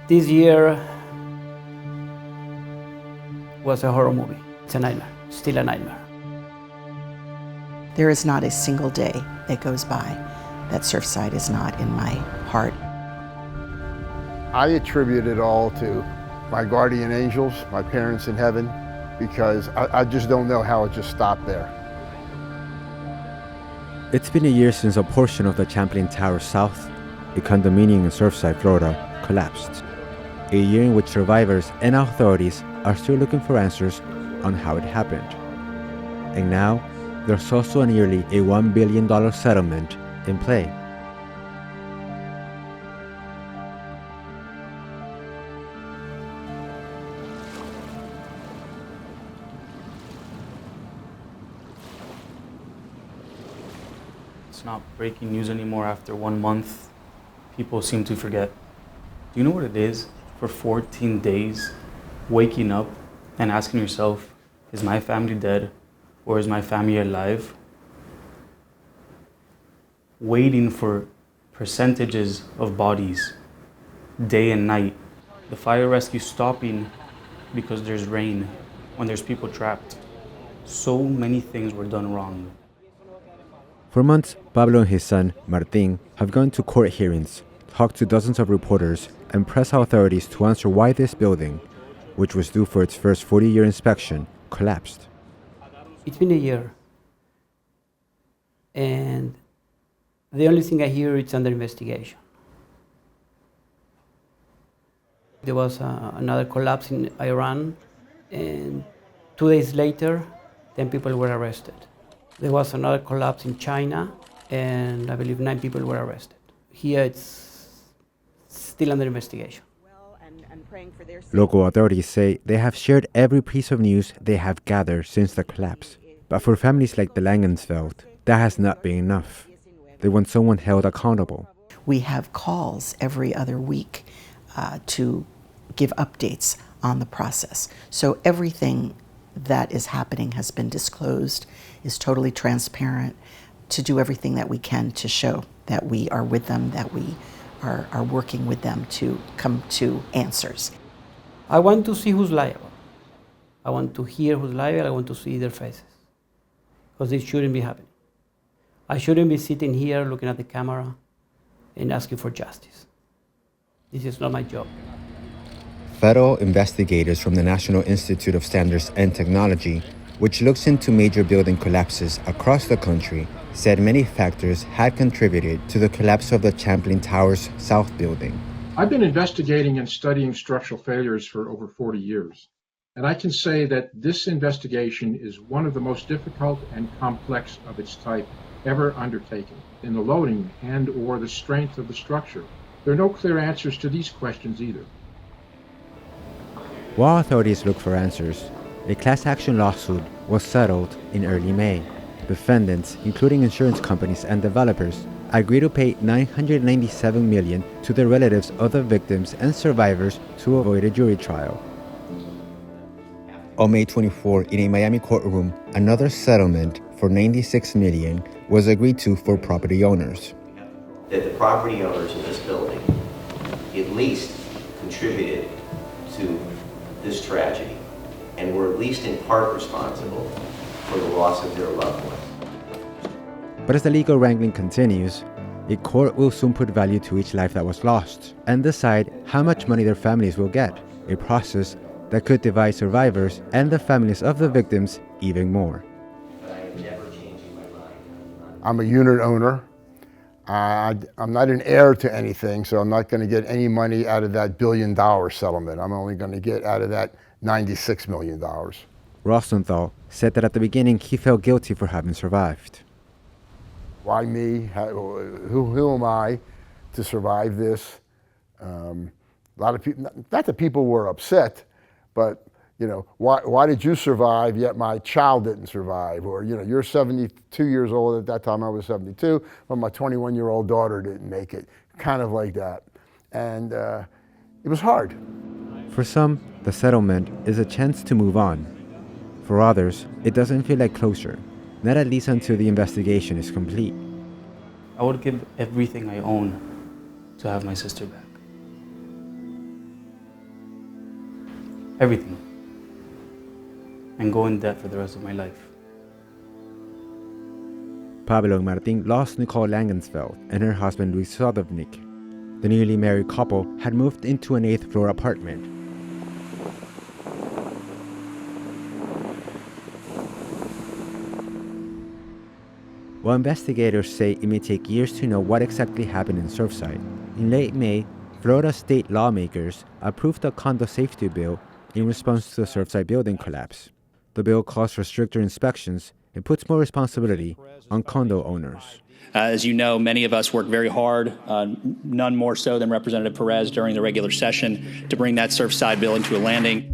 This year was a horror movie. It's a nightmare, still a nightmare. There is not a single day that goes by that Surfside is not in my heart. I attribute it all to my guardian angels, my parents in heaven, because I just don't know how it just stopped there. It's been a year since a portion of the Champlain Tower South, a condominium in Surfside, Florida, collapsed. A year in which survivors and authorities are still looking for answers on how it happened. And now, there's also nearly a $1 billion settlement in play. It's not breaking news anymore after 1 month. People seem to forget. Do you know what it is for 14 days waking up and asking yourself, is my family dead or is my family alive? Waiting for percentages of bodies day and night. The fire rescue stopping because there's rain, when there's people trapped. So many things were done wrong. For months, Pablo and his son, Martin, have gone to court hearings, talked to dozens of reporters, and pressed authorities to answer why this building, which was due for its first 40-year inspection, collapsed. It's been a year, and the only thing I hear is under investigation. There was another collapse in Iran, and 2 days later, 10 people were arrested. There was another collapse in China, and I believe 9 people were arrested. Here it's still under investigation. Local authorities say they have shared every piece of news they have gathered since the collapse. But for families like the Langensfeld, that has not been enough. They want someone held accountable. We have calls every other week to give updates on the process. So everything that is happening has been disclosed, is totally transparent, to do everything that we can to show that we are with them, that we are working with them to come to answers. I want to see who's liable. I want to hear who's liable. I want to see their faces. Because it shouldn't be happening. I shouldn't be sitting here looking at the camera and asking for justice. This is not my job. Federal investigators from the National Institute of Standards and Technology, which looks into major building collapses across the country, said many factors had contributed to the collapse of the Champlain Towers South building. I've been investigating and studying structural failures for over 40 years, and I can say that this investigation is one of the most difficult and complex of its type ever undertaken. In the loading and or the strength of the structure, there are no clear answers to these questions either. While authorities look for answers, a class action lawsuit was settled in early May. Defendants, including insurance companies and developers, agreed to pay $997 million to the relatives of the victims and survivors to avoid a jury trial. On May 24, in a Miami courtroom, another settlement for $96 million was agreed to for property owners. That the property owners in this building at least contributed to this tragedy and were at least in part responsible for the loss of their loved ones. But as the legal wrangling continues, a court will soon put value to each life that was lost and decide how much money their families will get, a process that could divide survivors and the families of the victims even more. I'm a unit owner. I'm not an heir to anything, so I'm not going to get any money out of that $1 billion settlement. I'm only going to get out of that $96 million. Rosenthal said that at the beginning he felt guilty for having survived. Why me? Who am I to survive this? A lot of people, not that people were upset, but you know, why did you survive yet my child didn't survive? Or, you know, you're 72 years old, at that time I was 72, but my 21-year-old daughter didn't make it. Kind of like that. And it was hard. For some, the settlement is a chance to move on. For others, it doesn't feel like closure, not at least until the investigation is complete. I would give everything I own to have my sister back. everything, and go in debt for the rest of my life. Pablo and Martin lost Nicole Langensfeld and her husband Luis Sodovnik. The newly married couple had moved into an 8th floor apartment. While investigators say it may take years to know what exactly happened in Surfside, in late May, Florida state lawmakers approved a condo safety bill in response to the Surfside building collapse. The bill calls for stricter inspections and puts more responsibility on condo owners. As you know, many of us worked very hard, none more so than Representative Perez during the regular session, to bring that Surfside bill into a landing.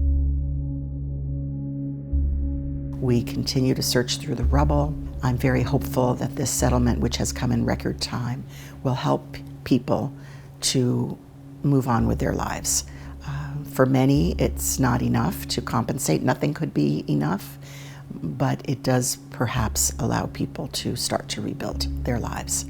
We continue to search through the rubble. I'm very hopeful that this settlement, which has come in record time, will help people to move on with their lives. For many, it's not enough to compensate. Nothing could be enough, but it does perhaps allow people to start to rebuild their lives.